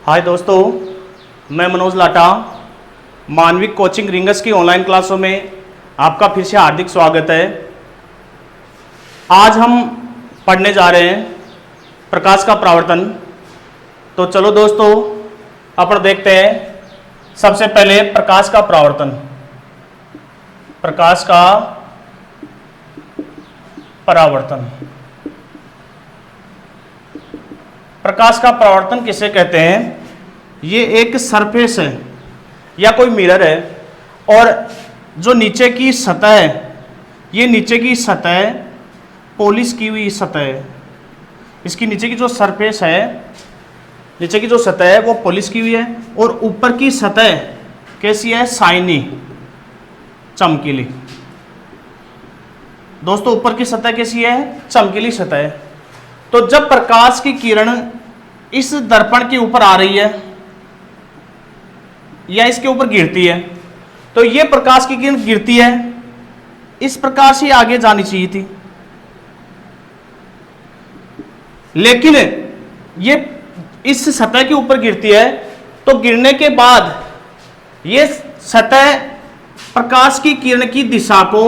हाय दोस्तों, मैं मनोज लाटा मानविक coaching rings की ऑनलाइन क्लासों में आपका फिर से हार्दिक स्वागत है। आज हम पढ़ने जा रहे हैं प्रकाश का परावर्तन। तो चलो दोस्तों अपन देखते हैं। सबसे पहले प्रकाश का परावर्तन। प्रकाश का परावर्तन। प्रकाश का परावर्तन किसे कहते हैं? ये एक सरफेस है या कोई मिरर है और जो नीचे की सतह है, ये नीचे की सतह पॉलिश की हुई सतह है। इसकी नीचे की जो सरफेस है, नीचे की जो सतह है वो पॉलिश की हुई है और ऊपर की सतह कैसी है? शाइनी, चमकीली। दोस्तों ऊपर की सतह कैसी है? चमकीली सतह है। तो जब प्रकाश की किरण इस दर्पण के ऊपर आ रही है या इसके ऊपर गिरती है, तो ये प्रकाश की किरण गिरती है, इस प्रकार से आगे जानी चाहिए थी, लेकिन ये इस सतह के ऊपर गिरती है। तो गिरने के बाद ये सतह प्रकाश की किरण की दिशा को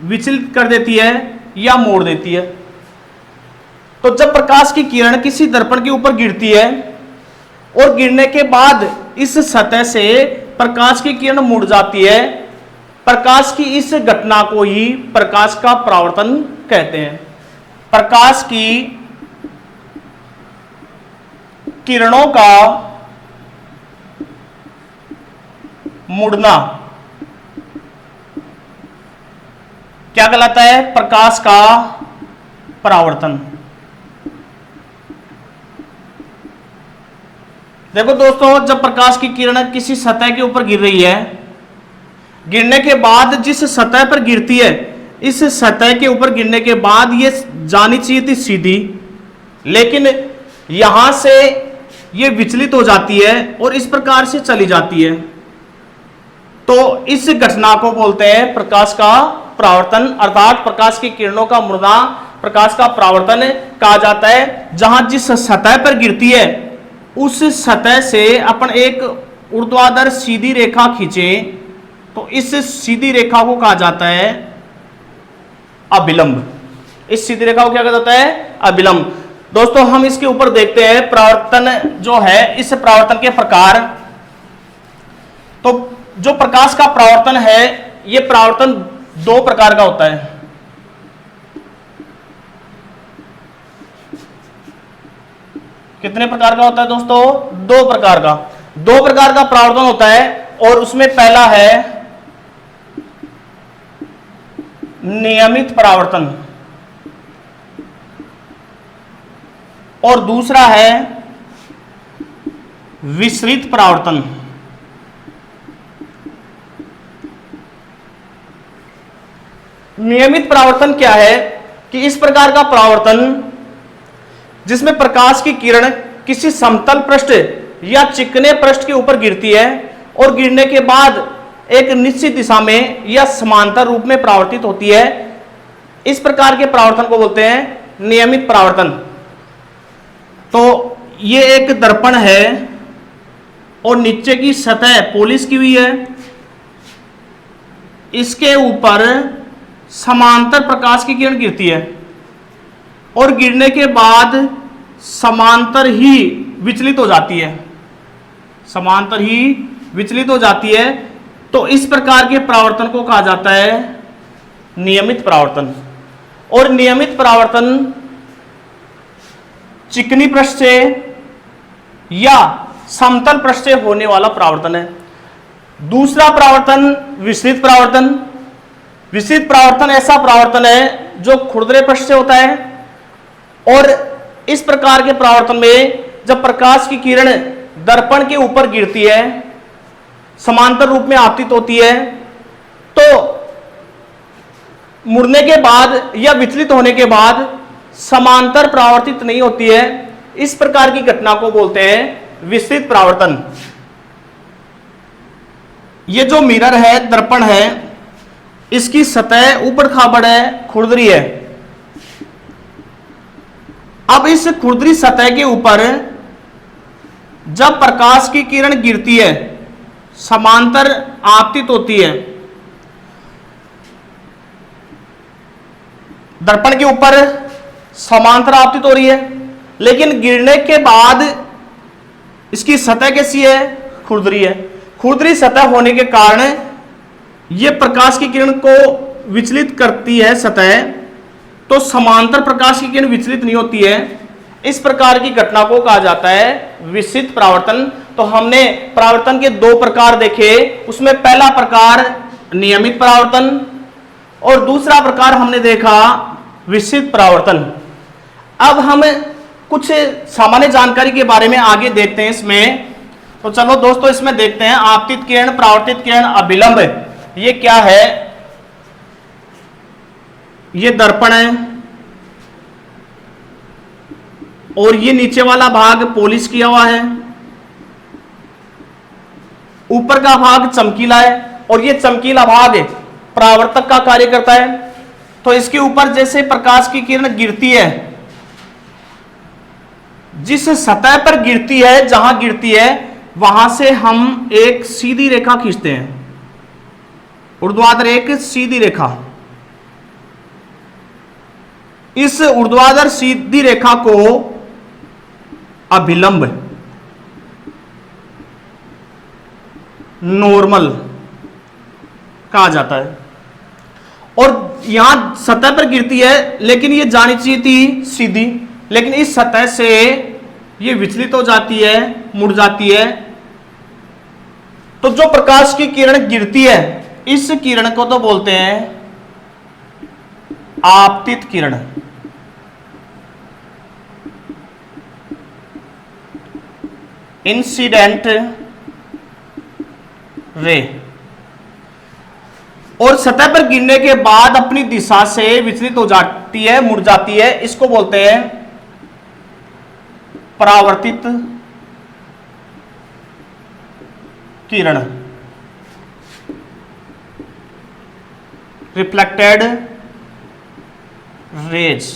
विचलित कर देती है या मोड़ देती है। तो जब प्रकाश की किरण किसी दर्पण के ऊपर गिरती है और गिरने के बाद इस सतह से प्रकाश की किरण मुड़ जाती है, प्रकाश की इस घटना को ही प्रकाश का परावर्तन कहते हैं। प्रकाश की किरणों का मुड़ना क्या कहलाता है? प्रकाश का परावर्तन। देखो दोस्तों, जब प्रकाश की किरण किसी सतह के ऊपर गिर रही है, गिरने के बाद जिस सतह पर गिरती है, इस सतह के ऊपर गिरने के बाद ये जानी चाहिए थी सीधी, लेकिन यहां से ये विचलित हो जाती है और इस प्रकार से चली जाती है। तो इस घटना को बोलते हैं प्रकाश का परावर्तन, अर्थात प्रकाश की किरणों का मुड़ना प्रकाश का परावर्तन कहा जाता है। जहां जिस सतह पर गिरती है उस सतह से अपन एक ऊर्ध्वाधर सीधी रेखा खींचे, तो इस सीधी रेखा को कहा जाता है अभिलंब। इस सीधी रेखा को क्या कहा जाता है? अभिलंब। दोस्तों हम इसके ऊपर देखते हैं परावर्तन जो है, इस परावर्तन के प्रकार। तो जो प्रकाश का परावर्तन है, यह परावर्तन दो प्रकार का होता है। कितने प्रकार का होता है दोस्तों? दो प्रकार का। दो प्रकार का परावर्तन होता है और उसमें पहला है नियमित परावर्तन और दूसरा है विसरित परावर्तन। नियमित परावर्तन क्या है कि इस प्रकार का परावर्तन जिसमें प्रकाश की किरण किसी समतल पृष्ठ या चिकने पृष्ठ के ऊपर गिरती है और गिरने के बाद एक निश्चित दिशा में या समांतर रूप में परावर्तित होती है, इस प्रकार के परावर्तन को बोलते हैं नियमित परावर्तन। तो ये एक दर्पण है और नीचे की सतह पॉलिश की हुई है, इसके ऊपर समांतर प्रकाश की किरण गिरती है और गिरने के बाद समांतर ही विचलित हो जाती है, समांतर ही विचलित हो जाती है। तो इस प्रकार के परावर्तन को कहा जाता है नियमित परावर्तन। और नियमित परावर्तन चिकनी पृष्ठ से या समतल पृष्ठ से होने वाला परावर्तन है। दूसरा परावर्तन विसरित परावर्तन। विसरित परावर्तन ऐसा परावर्तन है जो खुरदरे पृष्ठ से होता है और इस प्रकार के परावर्तन में जब प्रकाश की किरण दर्पण के ऊपर गिरती है, समांतर रूप में आपतित होती है, तो मुड़ने के बाद या विचलित होने के बाद समांतर परावर्तित नहीं होती है। इस प्रकार की घटना को बोलते हैं विसरित परावर्तन। ये जो मिरर है, दर्पण है, इसकी सतह ऊबड़ खाबड़ है, खुरदरी है। अब इस खुरदरी सतह के ऊपर जब प्रकाश की किरण गिरती है, समांतर आपतित होती है, दर्पण के ऊपर समांतर आपतित हो रही है, लेकिन गिरने के बाद इसकी सतह कैसी है? खुरदरी है। खुरदरी सतह होने के कारण यह प्रकाश की किरण को विचलित करती है सतह, तो समांतर प्रकाश की किरण विचलित नहीं होती है। इस प्रकार की घटना को कहा जाता है विसित परावर्तन। तो हमने परावर्तन के दो प्रकार देखे, उसमें पहला प्रकार नियमित परावर्तन और दूसरा प्रकार हमने देखा विसित परावर्तन। अब हम कुछ सामान्य जानकारी के बारे में आगे देखते हैं इसमें। तो चलो दोस्तों इसमें देखते हैं आपतित किरण, परावर्तित किरण, अभिलंब, ये क्या है। ये दर्पण है और ये नीचे वाला भाग पॉलिश किया हुआ है, ऊपर का भाग चमकीला है और ये चमकीला भाग परावर्तक का कार्य करता है। तो इसके ऊपर जैसे प्रकाश की किरण गिरती है, जिस सतह पर गिरती है, जहां गिरती है वहां से हम एक सीधी रेखा खींचते हैं, ऊर्ध्वाधर एक सीधी रेखा। इस ऊर्ध्वाधर सीधी रेखा को अभिलंब, नॉर्मल कहा जाता है। और यहां सतह पर गिरती है, लेकिन ये जानी चाहिए थी सीधी, लेकिन इस सतह से ये विचलित हो जाती है, मुड़ जाती है। तो जो प्रकाश की किरण गिरती है, इस किरण को तो बोलते हैं आपतित किरण। Incident ray. और सतह पर गिरने के बाद अपनी दिशा से विचलित हो जाती है, मुड़ जाती है, इसको बोलते हैं परावर्तित किरण, रिफ्लेक्टेड रेज।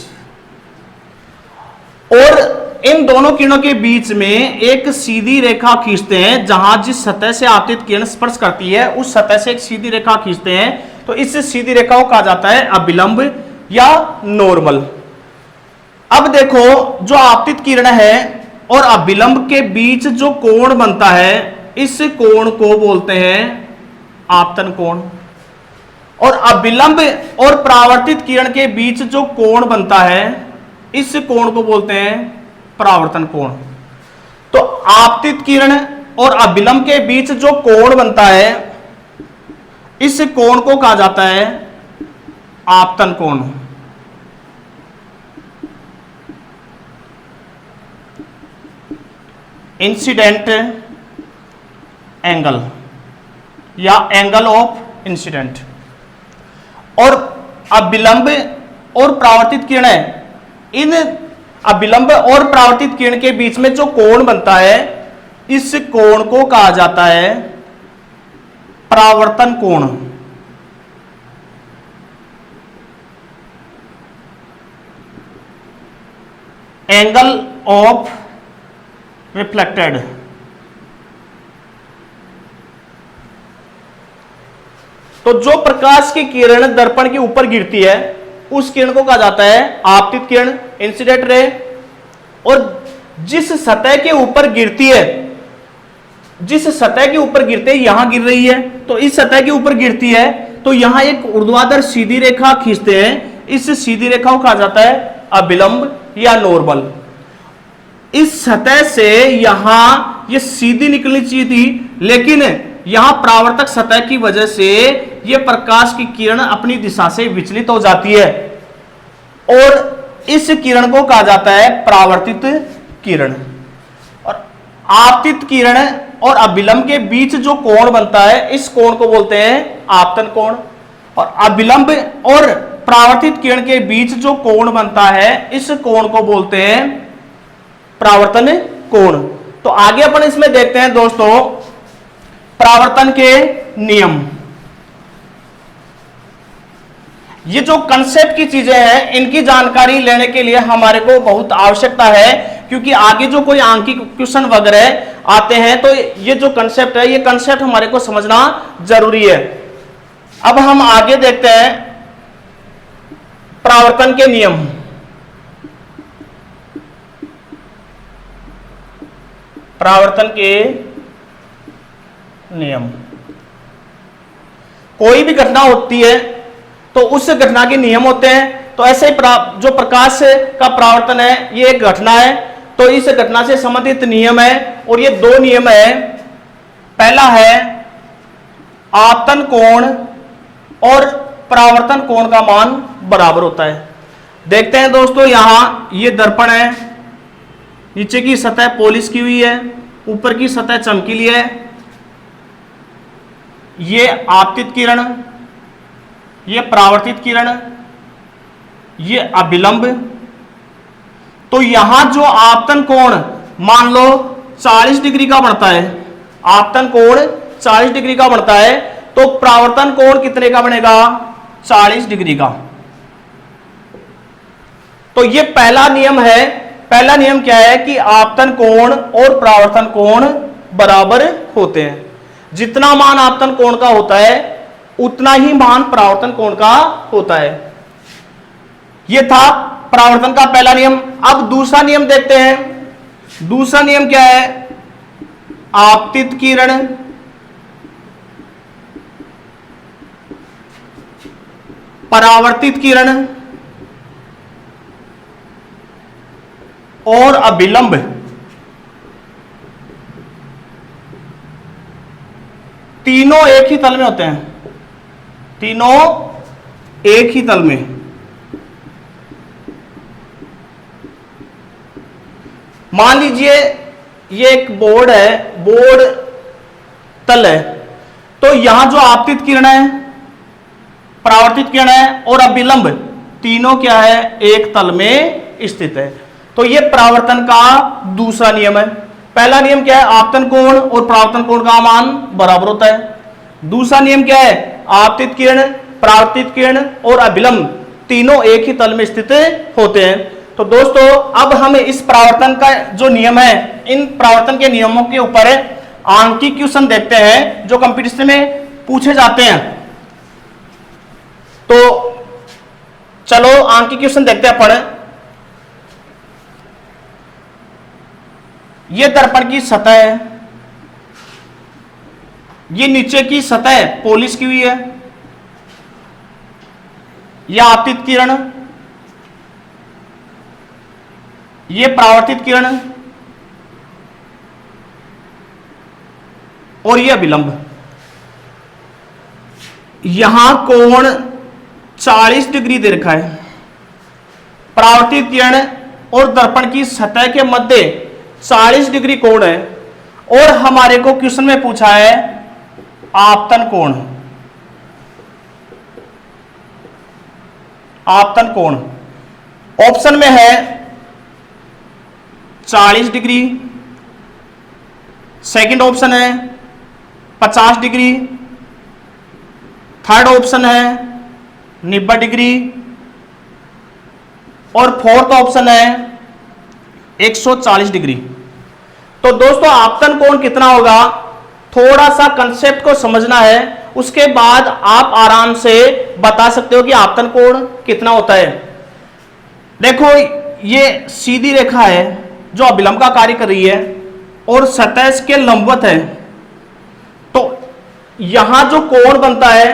और इन दोनों किरणों के बीच में एक सीधी रेखा खींचते हैं, जहां जिस सतह से आपतित किरण स्पर्श करती है उस सतह से एक सीधी रेखा खींचते हैं, तो इस सीधी रेखा को कहा जाता है अभिलंब या नॉर्मल। अब देखो, जो आपतित किरण है और अभिलंब के बीच जो कोण बनता है, इस कोण को बोलते हैं आपतन कोण। और अभिलंब और परावर्तित किरण के बीच जो कोण बनता है, इस कोण को बोलते हैं परावर्तन कोण। तो आपतित किरण और अभिलंब के बीच जो कोण बनता है, इस कोण को कहा जाता है आपतन कोण। इंसिडेंट एंगल या एंगल ऑफ इंसिडेंट। और अभिलंब और परावर्तित किरण है, इन अभिलंब और परावर्तित किरण के बीच में जो कोण बनता है, इस कोण को कहा जाता है परावर्तन कोण। Angle of reflected. तो जो प्रकाश की किरण दर्पण के ऊपर गिरती है, उस किरण को कहा जाता है आपतित किरण, इंसिडेंट रे। और जिस सतह के ऊपर गिरती है, जिस सतह के ऊपर गिरते यहां गिर रही है, तो इस सतह के ऊपर गिरती है, तो यहां एक ऊर्ध्वाधर सीधी रेखा खींचते हैं, इस सीधी रेखा को कहा जाता है अभिलंब या नॉर्मल। इस सतह से यहां ये सीधी निकलनी चाहिए थी, लेकिन यहां परावर्तक सतह की वजह से यह प्रकाश की किरण अपनी दिशा से विचलित हो जाती है, और इस किरण को कहा जाता है परावर्तित किरण। और आपतित किरण और अभिलंब के बीच जो कोण बनता है, इस कोण को बोलते हैं आपतन कोण। और अभिलंब और परावर्तित किरण के बीच जो कोण बनता है, इस कोण को बोलते हैं परावर्तन कोण। तो आगे अपन इसमें देखते हैं दोस्तों परावर्तन के नियम। ये जो कंसेप्ट की चीजें हैं, इनकी जानकारी लेने के लिए हमारे को बहुत आवश्यकता है, क्योंकि आगे जो कोई आंकिक क्वेश्चन वगैरह आते हैं, तो ये जो कंसेप्ट है, ये कंसेप्ट हमारे को समझना जरूरी है। अब हम आगे देखते हैं परावर्तन के नियम। परावर्तन के नियम, कोई भी घटना होती है तो उस घटना के नियम होते हैं। तो ऐसे ही जो प्रकाश का परावर्तन है ये एक घटना है, तो इस घटना से संबंधित नियम है, और ये दो नियम है। पहला है आपतन कोण और परावर्तन कोण का मान बराबर होता है। देखते हैं दोस्तों, यहां ये दर्पण है, नीचे की सतह पॉलिश की हुई है, ऊपर की सतह चमकीली है। ये आपतित किरण, ये परावर्तित किरण, ये अभिलंब। तो यहां जो आपतन कोण मान लो 40 डिग्री का बनता है, आपतन कोण 40 डिग्री का बनता है, तो परावर्तन कोण कितने का बनेगा? 40 डिग्री का। तो ये पहला नियम है। पहला नियम क्या है कि आपतन कोण और परावर्तन कोण बराबर होते हैं। जितना मान आपतन कोण का होता है उतना ही मान परावर्तन कोण का होता है। यह था परावर्तन का पहला नियम। अब दूसरा नियम देखते हैं। दूसरा नियम क्या है? आपतित किरण परावर्तित किरण और अभिलंब तीनों एक ही तल में होते हैं, तीनों एक ही तल में। मान लीजिए ये एक बोर्ड है, बोर्ड तल है, तो यहां जो आपतित किरण है, परावर्तित किरण है और अभिलंब तीनों क्या है? एक तल में स्थित है। तो ये परावर्तन का दूसरा नियम है। पहला नियम क्या है? आपतन कोण और परावर्तन कोण का मान बराबर होता है। दूसरा नियम क्या है? आपतित किरण, परावर्तित किरण और अभिलंब तीनों एक ही तल में स्थित होते हैं। तो दोस्तों अब हम इस परावर्तन का जो नियम है, इन परावर्तन के नियमों के ऊपर आंकिक क्वेश्चन देखते हैं जो कंपटीशन में पूछे जाते हैं। तो चलो आंकिक क्वेश्चन देखते हैं अपन। ये दर्पण की सतह है, ये नीचे की सतह पॉलिश की हुई है, यह आपतित किरण, ये परावर्तित किरण और ये अभिलंब। यहां कोण 40 डिग्री दे रखा है। परावर्तित किरण और दर्पण की सतह के मध्य 40 डिग्री कोण है, और हमारे को क्वेश्चन में पूछा है आपतन कोण। आपतन कोण ऑप्शन में है 40 डिग्री, सेकंड ऑप्शन है 50 डिग्री, थर्ड ऑप्शन है 90 डिग्री और फोर्थ ऑप्शन है 140 डिग्री। तो दोस्तों आपतन कोण कितना होगा? थोड़ा सा कंसेप्ट को समझना है, उसके बाद आप आराम से बता सकते हो कि आपतन कोण कितना होता है। देखो ये सीधी रेखा है जो अभिलंब का कार्य कर रही है और सतह के लंबवत है। तो यहां जो कोण बनता है,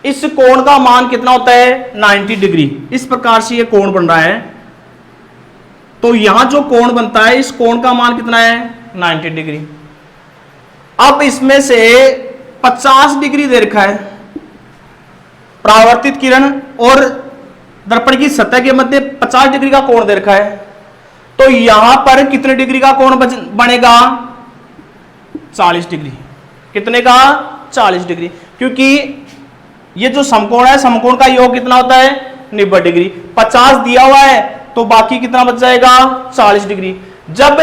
इस कोण का मान कितना होता है? 90 डिग्री। इस प्रकार से ये कोण बन रहा है। तो यहां जो कोण बनता है, इस कोण का मान कितना है? 90 डिग्री। अब इसमें से 50 डिग्री दे रखा है। परावर्तित किरण और दर्पण की सतह के मध्य 50 डिग्री का कोण दे रखा है। तो यहां पर कितने डिग्री का कोण बनेगा? 40 डिग्री। कितने का? 40 डिग्री। क्योंकि ये जो समकोण है, समकोण का योग कितना होता है? 90 डिग्री। 50 दिया हुआ है तो बाकी कितना बच जाएगा? 40 डिग्री। जब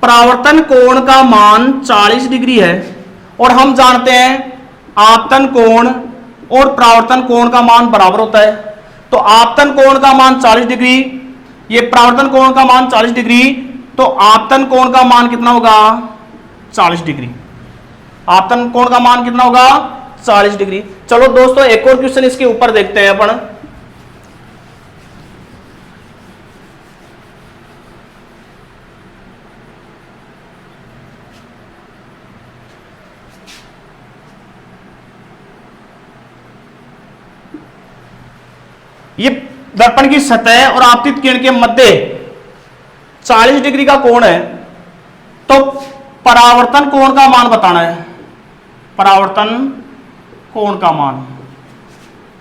परावर्तन कोण का मान 40 डिग्री है और हम जानते हैं आपतन कोण और परावर्तन कोण का मान बराबर होता है, तो आपतन कोण का मान 40 डिग्री, ये परावर्तन कोण का मान 40 डिग्री, तो आपतन कोण का मान कितना होगा? 40 डिग्री। आपतन कोण का मान कितना होगा? 40 डिग्री। चलो दोस्तों एक और क्वेश्चन इसके ऊपर देखते हैं अपन। ये दर्पण की सतह और आपतित किरण के मध्य 40 डिग्री का कोण है, तो परावर्तन कोण का मान बताना है। परावर्तन कोण का मान,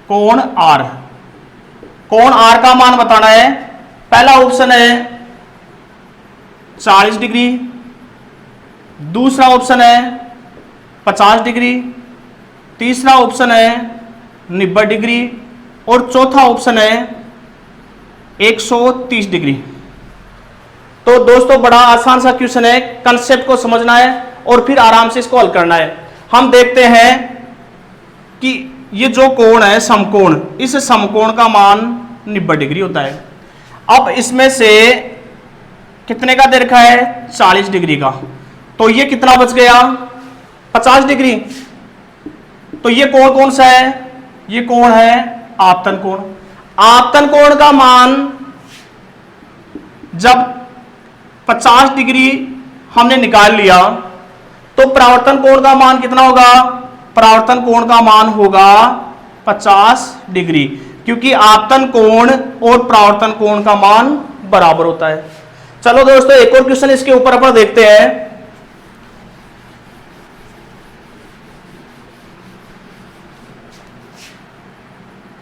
कोण आर, कोण आर का मान बताना है। पहला ऑप्शन है 40 डिग्री, दूसरा ऑप्शन है 50 डिग्री, तीसरा ऑप्शन है 90 डिग्री और चौथा ऑप्शन है 130 डिग्री। तो दोस्तों बड़ा आसान सा क्वेश्चन है, कंसेप्ट को समझना है और फिर आराम से इसको हल करना है। हम देखते हैं कि ये जो कोण है समकोण, इस समकोण का मान 90 डिग्री होता है। अब इसमें से कितने का दे रखा है? 40 डिग्री का, तो ये कितना बच गया? 50 डिग्री। तो ये कोण कौन सा है? ये कोण है आपतन कोण। आपतन कोण का मान जब 50 डिग्री हमने निकाल लिया, तो परावर्तन कोण का मान कितना होगा? परावर्तन कोण का मान होगा 50 डिग्री, क्योंकि आपतन कोण और परावर्तन कोण का मान बराबर होता है। चलो दोस्तों एक और क्वेश्चन इसके ऊपर अपन देखते हैं।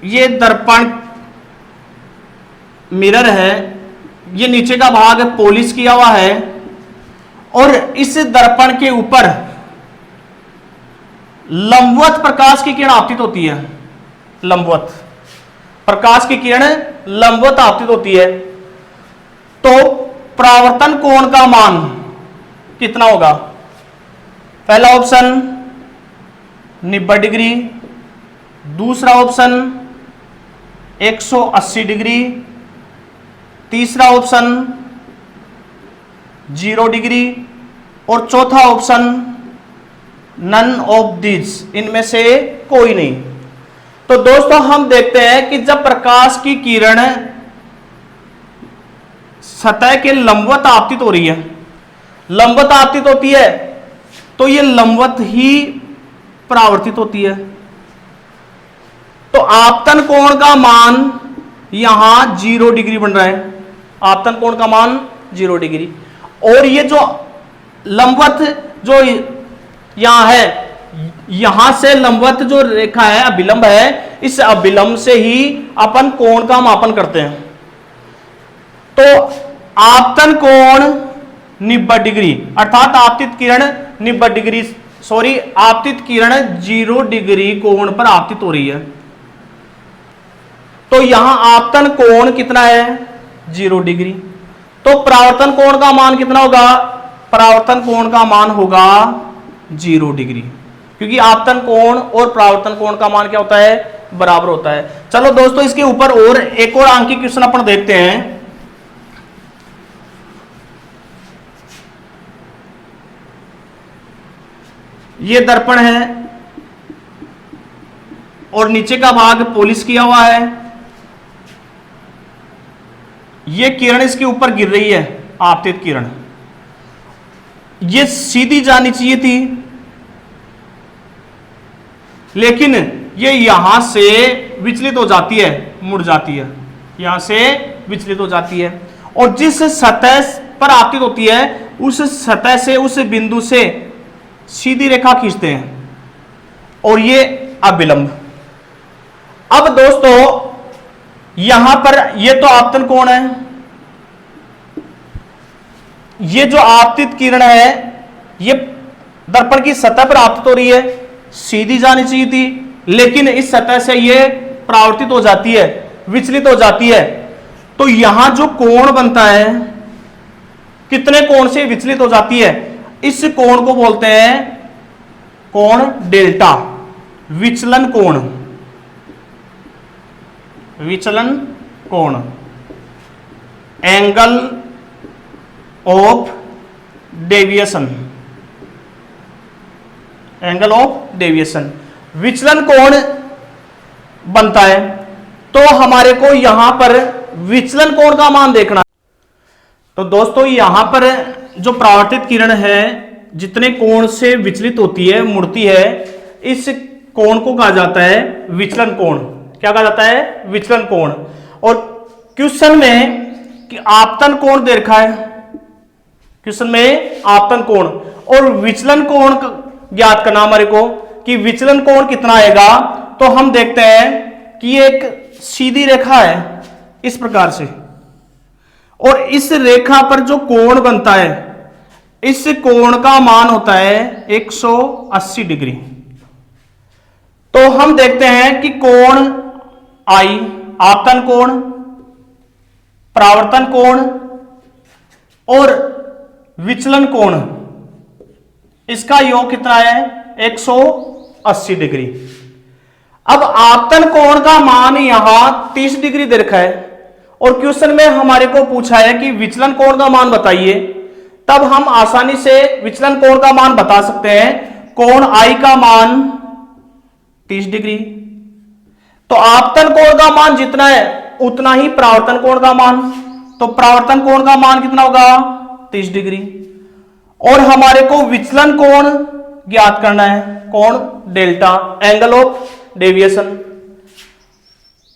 ये दर्पण मिरर है, ये नीचे का भाग पॉलिश किया हुआ है और इस दर्पण के ऊपर लंबवत प्रकाश की किरण आपतित होती है। लंबवत प्रकाश की किरण लंबवत आपतित होती है, तो परावर्तन कोण का मान कितना होगा? पहला ऑप्शन 90 डिग्री, दूसरा ऑप्शन 180 डिग्री, तीसरा ऑप्शन 0 डिग्री और चौथा ऑप्शन नन ऑफ दिस, इनमें से कोई नहीं। तो दोस्तों हम देखते हैं कि जब प्रकाश की किरण सतह के लंबवत आपतित हो रही है, लंबवत आपतित होती है, तो ये लंबवत ही परावर्तित होती है। तो आपतन कोण का मान यहां 0 डिग्री बन रहा है। आपतन कोण का मान 0 डिग्री, और ये जो लंबवत जो यहां है, यहां से लंबवत जो रेखा है अभिलंब है, इस अभिलंब से ही अपन कोण का मापन करते हैं। तो आपतन कोण 90 डिग्री, अर्थात आपतित किरण 90 डिग्री, सॉरी आपतित किरण 0 डिग्री कोण पर आपतित हो रही है। तो यहां आपतन कोण कितना है? 0 डिग्री। तो परावर्तन कोण का मान कितना होगा? परावर्तन कोण का मान होगा 0 डिग्री, क्योंकि आपतन कोण और परावर्तन कोण का मान क्या होता है? बराबर होता है। चलो दोस्तों इसके ऊपर और एक और अंक की क्वेश्चन अपन देखते हैं। ये दर्पण है और नीचे का भाग पॉलिश किया हुआ है। ये किरण इसके ऊपर गिर रही है, आपतित किरण, ये सीधी जानी चाहिए थी, लेकिन ये यहां से विचलित हो जाती है, मुड़ जाती है, यहां से विचलित हो जाती है, और जिस सतह पर आपतित होती है उस सतह से, उस बिंदु से सीधी रेखा खींचते हैं, और ये अभिलंब। अब दोस्तों यहां पर ये तो आपतन कोण है, ये जो आपतित किरण है ये दर्पण की सतह पर आपतित हो रही है, सीधी जानी चाहिए थी, लेकिन इस सतह से ये परावर्तित हो जाती है, विचलित हो जाती है। तो यहां जो कोण बनता है, कितने कोण से विचलित हो जाती है, इस कोण को बोलते हैं कोण डेल्टा, विचलन कोण, विचलन कोण, angle of deviation, angle of deviation, विचलन कोण बनता है। तो हमारे को यहां पर विचलन कोण का मान देखना। तो दोस्तों यहां पर जो परावर्तित किरण है जितने कोण से विचलित होती है, मुड़ती है, इस कोण को कहा जाता है विचलन कोण। क्या कहा जाता है? विचलन कोण। और क्वेश्चन में कि आपतन कोण दे रखा है, क्वेश्चन में आपतन कोण और विचलन कोण ज्ञात करना हमारे को कि विचलन कोण कितना आएगा। तो हम देखते हैं कि एक सीधी रेखा है इस प्रकार से, और इस रेखा पर जो कोण बनता है, इस कोण का मान होता है 180 डिग्री। तो हम देखते हैं कि कोण आई, आपतन कोण, परावर्तन कोण और विचलन कोण, इसका योग कितना है? 180 डिग्री। अब आपतन कोण का मान यहां 30 डिग्री दे रखा है और क्वेश्चन में हमारे को पूछा है कि विचलन कोण का मान बताइए। तब हम आसानी से विचलन कोण का मान बता सकते हैं। कोण आई का मान 30 डिग्री, तो आपतन कोण का मान जितना है उतना ही परावर्तन कोण का मान। तो परावर्तन कोण का मान कितना होगा? 30 डिग्री। और हमारे को विचलन कोण ज्ञात करना है, कोण डेल्टा, एंगल ऑफ डेविएशन।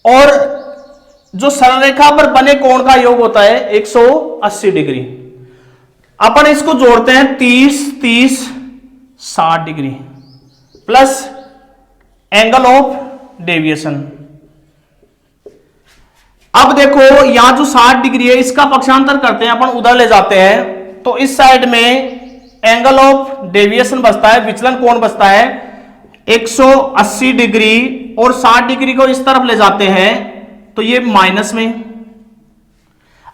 और जो सरल रेखा पर बने कोण का योग होता है 180 डिग्री। अपन इसको जोड़ते हैं 30 30 60 degree plus angle of deviation. अब देखो यहां जो 60 डिग्री है इसका पक्षांतर करते हैं, अपन उधर ले जाते हैं। तो इस साइड में एंगल ऑफ डेविएशन बचता है, विचलन कोण बचता है 180 डिग्री, और 60 डिग्री को इस तरफ ले जाते हैं तो ये माइनस में।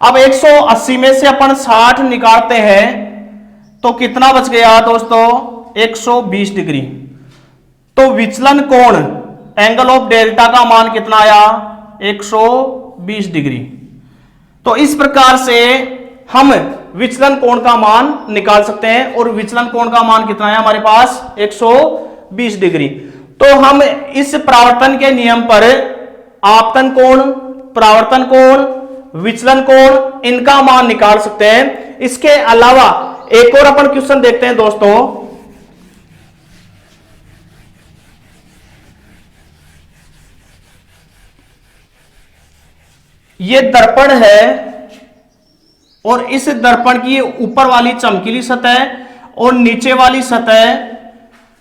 अब 180 में से अपन 60 निकालते हैं तो कितना बच गया दोस्तों? 120 डिग्री। तो विचलन कोण एंगल ऑफ डेल्टा का मान कितना आया? 120 डिग्री। तो इस प्रकार से हम विचलन कोण का मान निकाल सकते हैं, और विचलन कोण का मान कितना है हमारे पास? 120 डिग्री। तो हम इस परावर्तन के नियम पर आपतन कोण, परावर्तन कोण, विचलन कोण, इनका मान निकाल सकते हैं। इसके अलावा एक और अपन क्वेश्चन देखते हैं दोस्तों। ये दर्पण है और इस दर्पण की ऊपर वाली चमकीली सतह और नीचे वाली सतह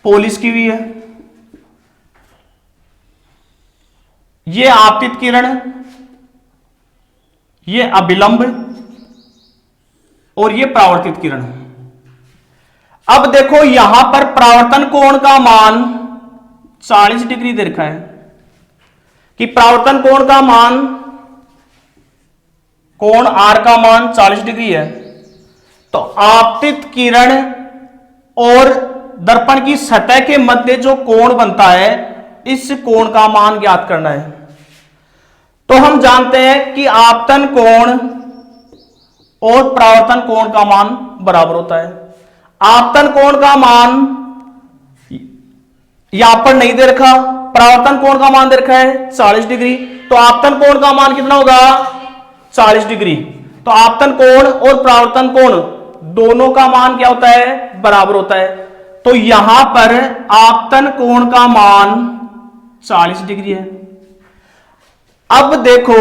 पॉलिश की हुई है। ये आपतित किरण, ये अभिलंब और ये परावर्तित किरण। अब देखो यहां पर परावर्तन कोण का मान 40 डिग्री दे रखा है कि परावर्तन कोण का मान, कोण आर का मान 40 डिग्री है। तो आपतित किरण और दर्पण की सतह के मध्य जो कोण बनता है, इस कोण का मान ज्ञात करना है। तो हम जानते हैं कि आपतन कोण और परावर्तन कोण का मान बराबर होता है। आपतन कोण का मान यहां पर नहीं दे रखा, परावर्तन कोण का मान दे रखा है 40 डिग्री। तो आपतन कोण का मान कितना होगा? 40 डिग्री। तो आपतन कोण और परावर्तन कोण दोनों का मान क्या होता है? बराबर होता है। तो यहां पर आपतन कोण का मान 40 डिग्री है। अब देखो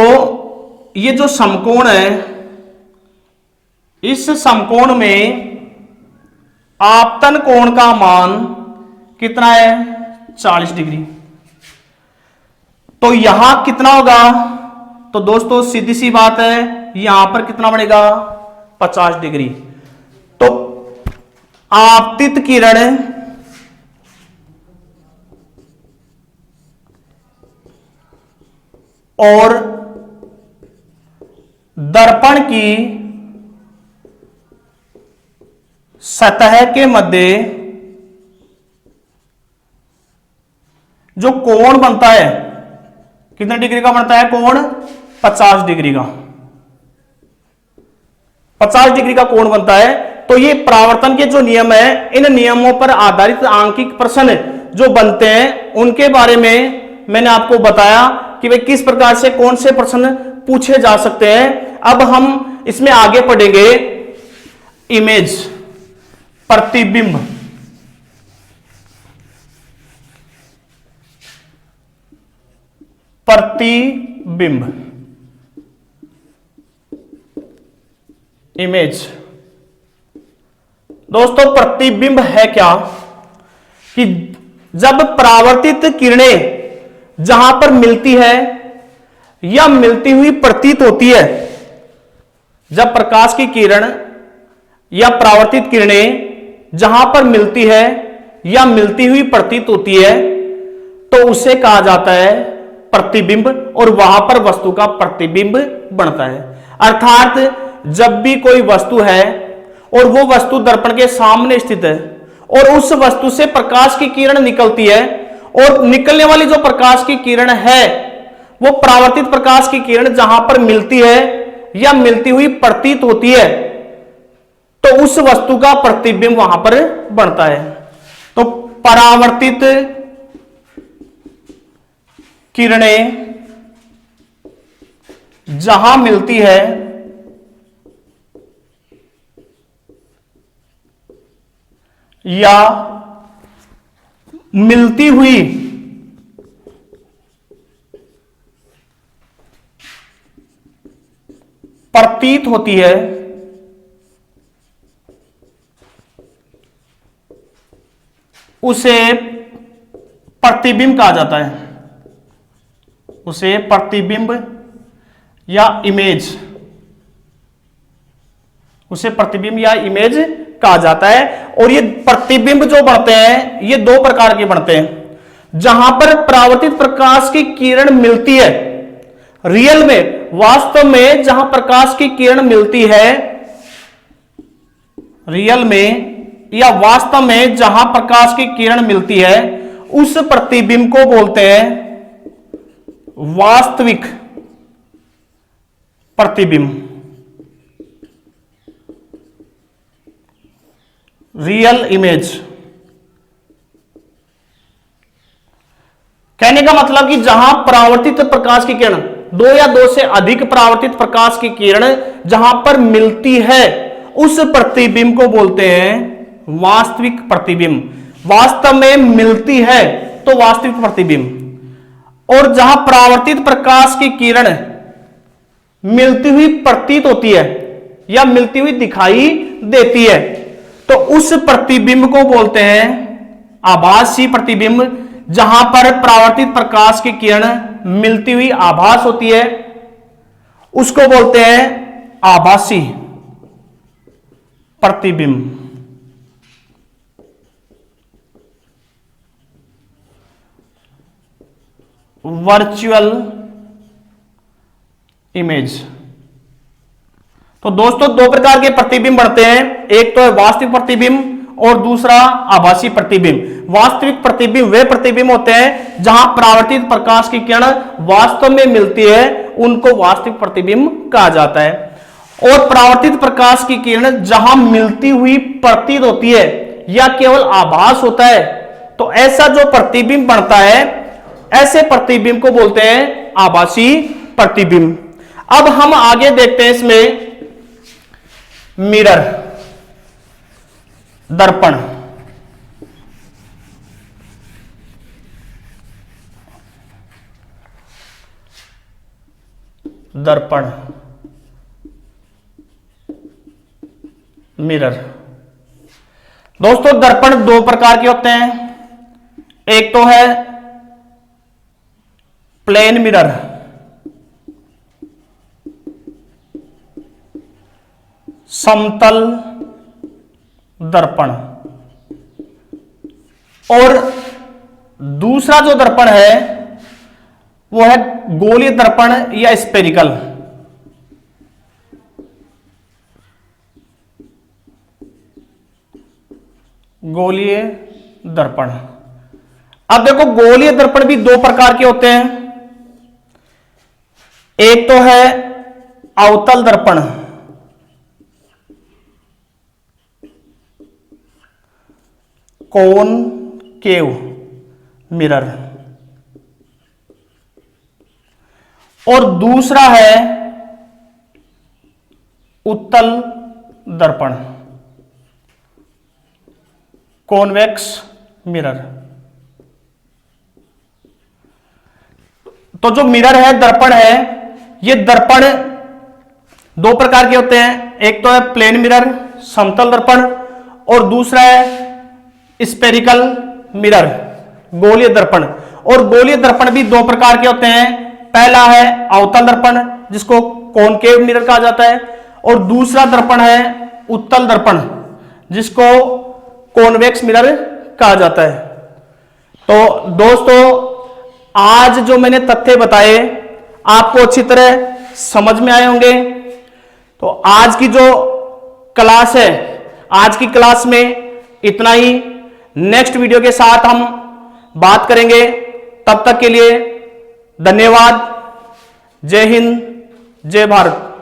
ये जो समकोण है, इस समकोण में आपतन कोण का मान कितना है? 40 डिग्री। तो यहां कितना होगा? तो दोस्तों सीधी सी बात है, यहां पर कितना बनेगा? 50 डिग्री। तो आपतित किरण और दर्पण की सतह के मध्य जो कोण बनता है, कितने डिग्री का बनता है कोण? 50 डिग्री का। 50 डिग्री का कोण बनता है। तो ये परावर्तन के जो नियम है, इन नियमों पर आधारित आंकिक प्रश्न जो बनते हैं उनके बारे में मैंने आपको बताया कि वे किस प्रकार से कौन से प्रश्न पूछे जा सकते हैं। अब हम इसमें आगे पढ़ेंगे इमेज, प्रतिबिंब। प्रतिबिंब, इमेज। दोस्तों प्रतिबिंब है क्या कि जब परावर्तित किरणें जहां पर मिलती है या मिलती हुई प्रतीत होती है, जब प्रकाश की किरण या परावर्तित किरणें जहां पर मिलती है या मिलती हुई प्रतीत होती है तो उसे कहा जाता है प्रतिबिंब, और वहां पर वस्तु का प्रतिबिंब बनता है। अर्थात जब भी कोई वस्तु है और वो वस्तु दर्पण के सामने स्थित है और उस वस्तु से प्रकाश की किरण निकलती है, और निकलने वाली जो प्रकाश की किरण है वो परावर्तित प्रकाश की किरण जहां पर मिलती है या मिलती हुई प्रतीत होती है, तो उस वस्तु का प्रतिबिंब वहां पर बनता है। तो परावर्तित किरणें जहां मिलती है या मिलती हुई प्रतीत होती है, उसे प्रतिबिंब कहा जाता है। उसे प्रतिबिंब या इमेज, उसे प्रतिबिंब या इमेज कहा जाता है। और ये प्रतिबिंब जो बनते हैं ये दो प्रकार के बनते हैं। जहां पर परावर्तित प्रकाश की किरण मिलती है, रियल में, वास्तव में जहां प्रकाश की किरण मिलती है, रियल में या वास्तव में जहां प्रकाश की किरण मिलती है, उस प्रतिबिंब को बोलते हैं वास्तविक प्रतिबिंब, रियल इमेज। कहने का मतलब कि जहां परावर्तित प्रकाश की किरण, दो या दो से अधिक परावर्तित प्रकाश की किरण जहां पर मिलती है, उस प्रतिबिंब को बोलते हैं वास्तविक प्रतिबिंब। वास्तव में मिलती है तो वास्तविक प्रतिबिंब। और जहां परावर्तित प्रकाश की किरण मिलती हुई प्रतीत होती है या मिलती हुई दिखाई देती है, तो उस प्रतिबिंब को बोलते हैं आभासी प्रतिबिंब। जहां पर परावर्तित प्रकाश की किरण मिलती हुई आभास होती है, उसको बोलते हैं आभासी प्रतिबिंब। Virtual image. तो दोस्तों दो प्रकार के प्रतिबिंब बनते हैं, एक तो है वास्तविक प्रतिबिंब और दूसरा आभासी प्रतिबिंब। वास्तविक प्रतिबिंब वे प्रतिबिंब होते हैं जहां परावर्तित प्रकाश की किरण वास्तव में मिलती है, उनको वास्तविक प्रतिबिंब कहा जाता है। और परावर्तित प्रकाश की किरण जहां मिलती हुई प्रतीत होती है या केवल आभास होता है, तो ऐसा जो प्रतिबिंब बनता है, ऐसे प्रतिबिंब को बोलते हैं आभासी प्रतिबिंब। अब हम आगे देखते हैं इसमें मिरर, दर्पण। दर्पण, मिरर। दोस्तों दर्पण दो प्रकार के होते हैं। एक तो है प्लेन मिरर, समतल दर्पण, और दूसरा जो दर्पण है वो है गोलीय दर्पण या स्फेरिकल। गोलीय दर्पण। अब देखो गोलीय दर्पण भी दो प्रकार के होते हैं। एक तो है अवतल दर्पण, कॉनकेव मिरर, और दूसरा है उत्तल दर्पण, कॉन्वेक्स मिरर। तो जो मिरर है, दर्पण है, ये दर्पण दो प्रकार के होते हैं। एक तो है प्लेन मिरर, समतल दर्पण, और दूसरा है स्पेरिकल मिरर, गोलीय दर्पण। और गोलीय दर्पण भी दो प्रकार के होते हैं। पहला है अवतल दर्पण, जिसको कॉनकेव मिरर कहा जाता है, और दूसरा दर्पण है उत्तल दर्पण, जिसको कॉन्वेक्स मिरर कहा जाता है। तो दोस्तों, आज जो मैंने तथ्य बताए आपको अच्छी तरह समझ में आए होंगे। तो आज की जो क्लास है, आज की क्लास में इतना ही। नेक्स्ट वीडियो के साथ हम बात करेंगे। तब तक के लिए धन्यवाद। जय हिंद, जय भारत।